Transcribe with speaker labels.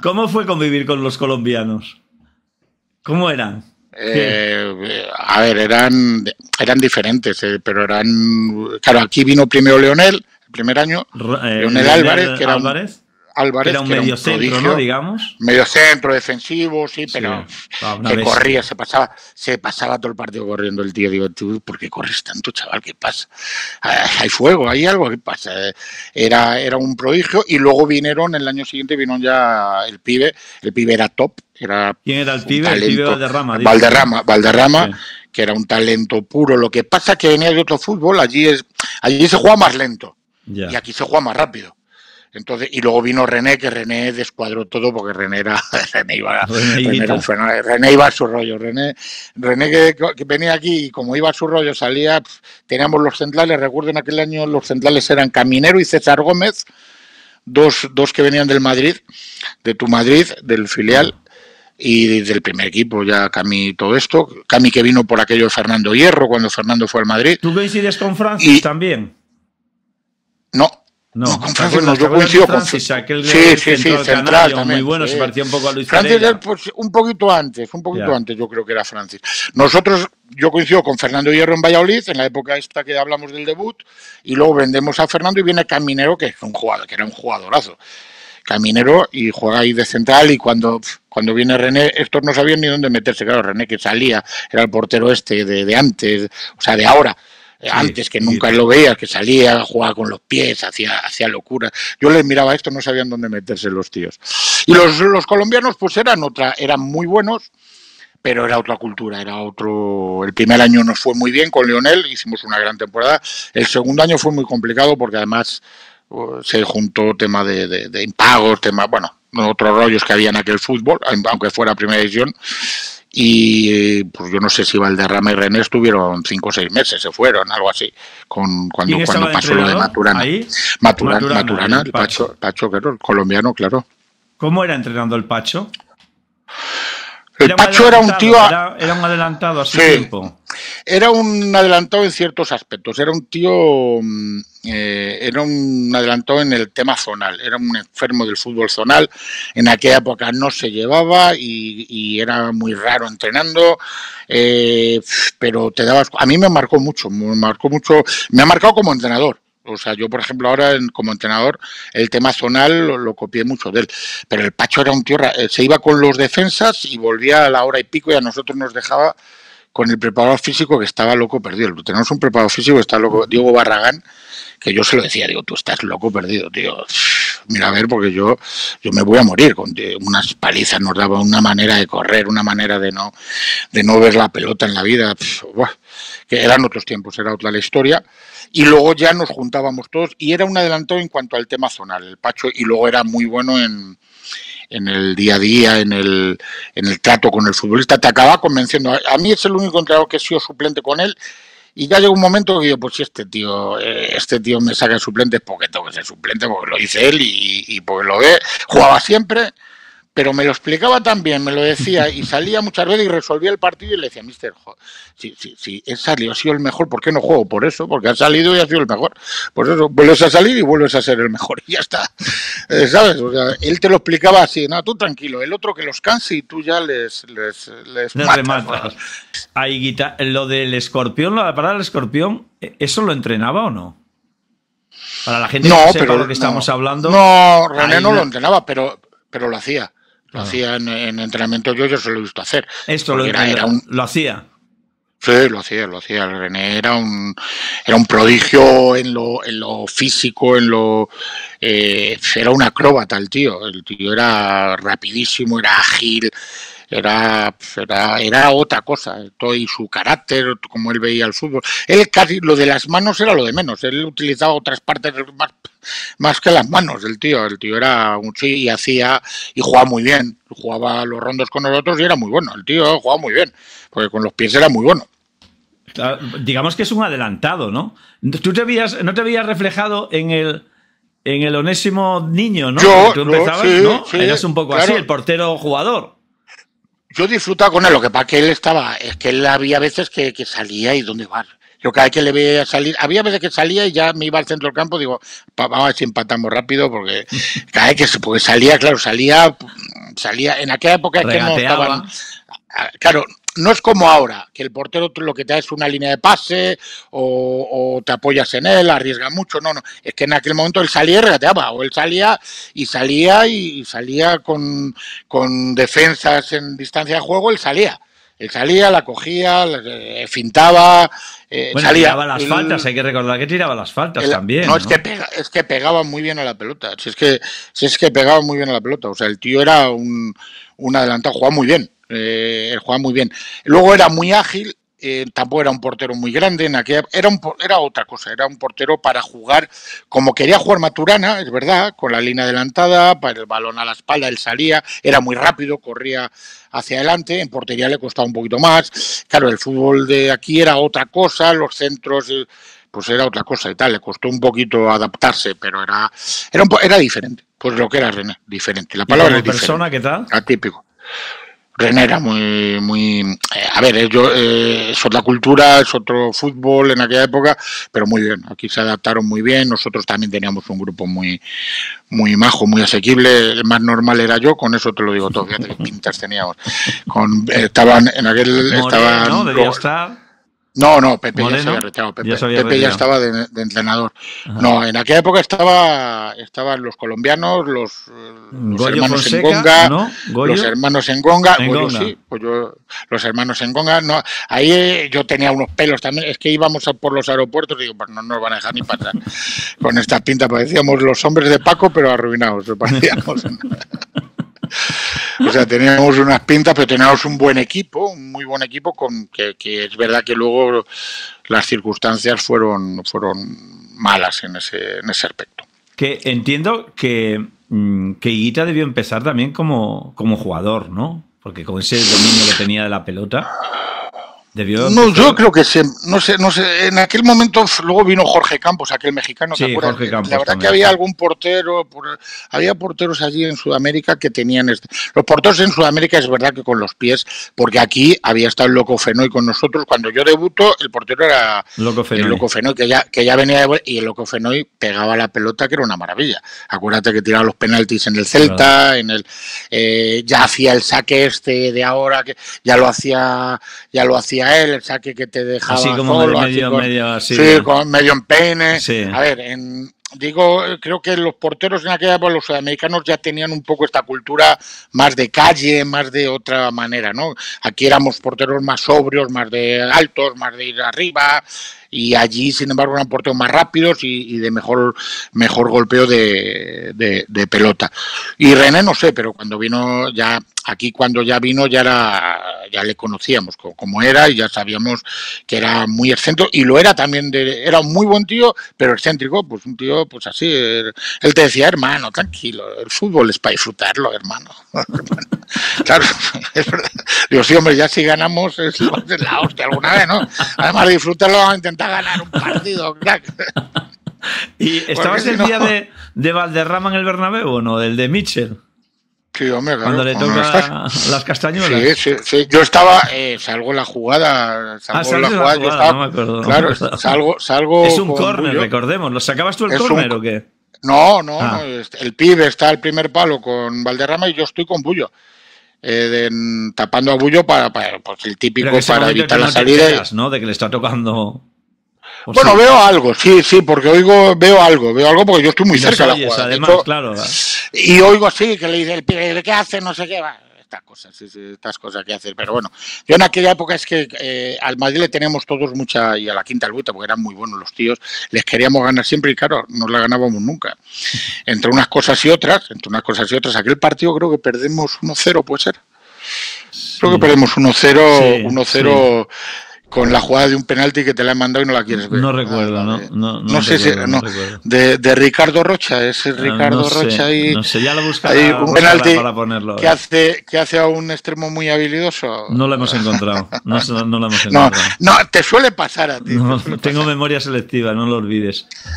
Speaker 1: ¿Cómo fue convivir con los colombianos? ¿Cómo eran?
Speaker 2: A ver, eran diferentes, pero eran... Claro, aquí vino primero Leonel, el primer año, Leonel Álvarez, que era
Speaker 1: un medio centro, ¿no? Digamos.
Speaker 2: Medio centro, defensivo, sí, pero que corría, se pasaba todo el partido corriendo el tío. Digo, tú, ¿por qué corres tanto, chaval? ¿Qué pasa? ¿Hay fuego? ¿Hay algo? ¿Qué pasa? Era un prodigio y luego vinieron, el año siguiente vino ya el pibe era top.
Speaker 1: ¿Quién era el pibe? El pibe Valderrama.
Speaker 2: Valderrama, sí. Que era un talento puro. Lo que pasa es que venía de otro fútbol, allí se juega más lento y aquí se juega más rápido. Entonces, y luego vino René, que René descuadró todo porque René iba a su rollo. René que venía aquí y como iba a su rollo salía, teníamos los centrales, recuerdo en aquel año los centrales eran Caminero y César Gómez, dos que venían del Madrid, de tu Madrid, del filial. Y del primer equipo, ya Cami, todo esto. Cami que vino por aquello de Fernando Hierro, cuando Fernando fue al Madrid.
Speaker 1: ¿Tú coincides con Francis también?
Speaker 2: No, con Francis no, yo coincido con Francis. Sí, central también.
Speaker 1: Muy bueno, se parecía un poco a Luis
Speaker 2: Francis, pues, un poquito antes yo creo que era Francis. Yo coincido con Fernando Hierro en Valladolid, en la época esta que hablamos del debut, y luego vendemos a Fernando y viene Caminero, que era un jugadorazo. Caminero y juega ahí de central y cuando viene René, estos no sabían ni dónde meterse. Claro, René que salía, era el portero de antes, o sea, de ahora. Antes, que nunca lo veía, que salía, jugaba con los pies, hacía locuras. Yo les miraba esto, no sabían dónde meterse los tíos. Y los colombianos pues eran muy buenos, pero era otra cultura, era otro... El primer año nos fue muy bien con Leonel, hicimos una gran temporada. El segundo año fue muy complicado porque además se juntó tema de impagos, otros rollos que había en aquel fútbol, aunque fuera primera división. Y pues yo no sé si Valderrama y René estuvieron 5 o 6 meses, se fueron, algo así, cuando pasó lo de Maturana. Maturana, el Pacho, claro, el colombiano, claro.
Speaker 1: ¿Cómo era entrenando el Pacho?
Speaker 2: El Pacho era un tío...
Speaker 1: Era un adelantado a su tiempo.
Speaker 2: Era un adelantado en ciertos aspectos. Era un tío... era un adelantado en el tema zonal. Era un enfermo del fútbol zonal. En aquella época no se llevaba y era muy raro entrenando. Pero te dabas... A mí me marcó mucho. Me ha marcado como entrenador. O sea, yo, por ejemplo, ahora como entrenador, el tema zonal lo copié mucho de él. Pero el Pacho era un tío... Se iba con los defensas y volvía a la hora y pico y a nosotros nos dejaba con el preparador físico que estaba loco perdido. Tenemos un preparador físico que está loco, Diego Barragán, que yo se lo decía, digo, tú estás loco perdido, tío. Mira, a ver, porque yo me voy a morir. Con unas palizas nos daba una manera de correr, una manera de no ver la pelota en la vida. Que eran otros tiempos, era otra la historia. Y luego ya nos juntábamos todos y era un adelantado en cuanto al tema zonal, el Pacho, y luego era muy bueno en el día a día, en el trato con el futbolista. Te acaba convenciendo. A mí es el único entrenador que he sido suplente con él. Y ya llegó un momento que digo, pues si este tío me saca suplente, es porque tengo que ser suplente, porque lo dice él y porque lo ve. Jugaba siempre, pero me lo explicaba tan bien, me lo decía, y salía muchas veces y resolvía el partido y le decía, mister, si he salido, ha sido el mejor, ¿por qué no juego? Por eso, porque ha salido y ha sido el mejor. Por eso, vuelves a salir y vuelves a ser el mejor, y ya está. ¿Sabes? O sea, él te lo explicaba así, no, tú tranquilo, el otro que los canse y tú ya les
Speaker 1: rematas. Ahí, lo del escorpión, la parada del escorpión, ¿eso lo entrenaba o no? Para la gente que no sepa lo que estamos hablando.
Speaker 2: No, René no lo entrenaba, pero lo hacía. Lo hacía en entrenamiento, yo se lo he visto hacer.
Speaker 1: Esto lo hacía.
Speaker 2: Sí, lo hacía. El René era un prodigio en lo físico, era un acróbata el tío. El tío era rapidísimo, era ágil, era otra cosa. Todo y su carácter, como él veía el fútbol. Él casi lo de las manos era lo de menos. Él utilizaba otras partes más que las manos, el tío era un y jugaba muy bien, jugaba los rondos con nosotros y era muy bueno, el tío jugaba muy bien, porque con los pies era muy bueno.
Speaker 1: Digamos que es un adelantado, ¿no? ¿Tú no te veías reflejado en el Onésimo niño, ¿no? Tú empezabas, ¿no? Sí, eras un poco claro. Así, el portero jugador.
Speaker 2: Yo disfrutaba con él, lo que pasa que es que él había veces que salía y ¿dónde va? Yo cada vez que le veía salir, había veces que salía y ya me iba al centro del campo, digo, vamos a ver si empatamos rápido, porque cada vez que salía, claro, salía salía. En aquella época es que no
Speaker 1: Regateaba.
Speaker 2: estaban. Claro, no es como ahora, que el portero lo que te da es una línea de pase o te apoyas en él, arriesga mucho. No, no. Es que en aquel momento él salía y regateaba, o él salía con defensas en distancia de juego, él salía. Él salía, la cogía, fintaba,
Speaker 1: bueno,
Speaker 2: salía.
Speaker 1: Tiraba las faltas, hay que recordar que tiraba las faltas también.
Speaker 2: No, es que pegaba muy bien a la pelota. Si es que pegaba muy bien a la pelota. O sea, el tío era un adelantado, jugaba muy bien. Jugaba muy bien. Luego era muy ágil. Tampoco era un portero muy grande, era otra cosa, era un portero para jugar como quería jugar Maturana, es verdad, con la línea adelantada, para el balón a la espalda, él salía, era muy rápido, corría hacia adelante, en portería le costaba un poquito más, claro, el fútbol de aquí era otra cosa, los centros pues era otra cosa y tal, le costó un poquito adaptarse, pero era diferente, pues lo que era René, diferente, la palabra es diferente.
Speaker 1: ¿Persona qué tal?
Speaker 2: Atípico. René era muy a ver, es otra cultura, es otro fútbol en aquella época, pero muy bien, aquí se adaptaron muy bien, nosotros también teníamos un grupo muy majo, muy asequible, el más normal era yo, con eso te lo digo todo, fíjate qué pintas teníamos,
Speaker 1: ¿no? Debía estar.
Speaker 2: No, Pepe
Speaker 1: Moreno,
Speaker 2: ya se había retirado.
Speaker 1: Pepe
Speaker 2: ya estaba de entrenador. Ajá. No, en aquella época estaban los colombianos, los hermanos
Speaker 1: Fonseca,
Speaker 2: Engonga,
Speaker 1: ¿no?
Speaker 2: los hermanos Engonga, los hermanos Engonga. No, ahí yo tenía unos pelos también, es que íbamos por los aeropuertos y digo, pues no nos van a dejar ni pasar. Con esta pinta parecíamos los hombres de Paco, pero arruinados, parecíamos. O sea, teníamos unas pintas, pero teníamos un buen equipo, un muy buen equipo, que es verdad que luego las circunstancias fueron malas en ese aspecto.
Speaker 1: Que entiendo que Higuita debió empezar también como jugador, ¿no? Porque con ese dominio que tenía de la pelota.
Speaker 2: No, yo creo que no sé, en aquel momento luego vino Jorge Campos, aquel mexicano, ¿te acuerdas?
Speaker 1: Jorge Campos,
Speaker 2: la verdad también, que había algún portero, había porteros allí en Sudamérica que tenían los porteros en Sudamérica es verdad que con los pies, porque aquí había estado el Loco Fenoy con nosotros, cuando yo debuto el portero era el Loco Fenoy, que ya venía y el Loco Fenoy pegaba la pelota que era una maravilla. Acuérdate que tiraba los penaltis en el Celta, ya hacía el saque de ahora, que ya lo hacía él, el saque que te dejaba
Speaker 1: así como
Speaker 2: solo,
Speaker 1: medio así.
Speaker 2: Sí, con medio empeine.
Speaker 1: Sí.
Speaker 2: A ver, creo que los porteros en aquella época, los sudamericanos ya tenían un poco esta cultura más de calle, más de otra manera, ¿no? Aquí éramos porteros más sobrios, más de altos, más de ir arriba, y allí, sin embargo, eran porteros más rápidos y de mejor golpeo de pelota. Y René, no sé, pero cuando vino ya le conocíamos como era y ya sabíamos que era muy excéntrico y lo era también, era un muy buen tío, pero excéntrico, pues un tío pues así, él te decía, hermano, tranquilo, el fútbol es para disfrutarlo, hermano. Claro, es verdad. Digo, sí, hombre, ya si ganamos es la hostia alguna vez, ¿no? Además de disfrutarlo, vamos a intentar ganar un partido, crack.
Speaker 1: ¿Y estabas el día de Valderrama en el Bernabéu o no? ¿Del de Mitchell?
Speaker 2: Sí, hombre, claro.
Speaker 1: Cuando le toca las castañuelas.
Speaker 2: Sí. Yo estaba, salgo la jugada. Yo estaba,
Speaker 1: no me acuerdo.
Speaker 2: Claro, salgo.
Speaker 1: Es un córner, recordemos. ¿Lo sacabas tú el córner o qué?
Speaker 2: No. El pibe está al primer palo con Valderrama y yo estoy con Bullo. Tapando a Bullo para pues, el típico para evitar la salida.
Speaker 1: ¿No? De que le está tocando.
Speaker 2: Bueno, veo algo, sí, porque veo algo porque yo estoy muy cerca de la jugada.
Speaker 1: Además,
Speaker 2: hecho,
Speaker 1: claro.
Speaker 2: Y oigo así, que le dice el pibe, ¿qué hace? No sé qué va. Estas cosas que hacer, pero bueno, yo en aquella época es que al Madrid le teníamos todos mucha, y a la Quinta Albueta, porque eran muy buenos los tíos, les queríamos ganar siempre y claro, no la ganábamos nunca. Entre unas cosas y otras, aquel partido creo que perdemos 1-0, ¿puede ser? Creo que perdemos 1-0 con la jugada de un penalti que te la han mandado y no la quieres ver.
Speaker 1: No recuerdo,
Speaker 2: no sé si de Ricardo Rocha, ese Ricardo Rocha ahí.
Speaker 1: No sé, ya lo buscará,
Speaker 2: hay un penalti
Speaker 1: para ponerlo.
Speaker 2: Que hace a un extremo muy habilidoso.
Speaker 1: No lo hemos encontrado. No lo hemos encontrado.
Speaker 2: No, te suele pasar a ti.
Speaker 1: Tengo memoria selectiva, no lo olvides.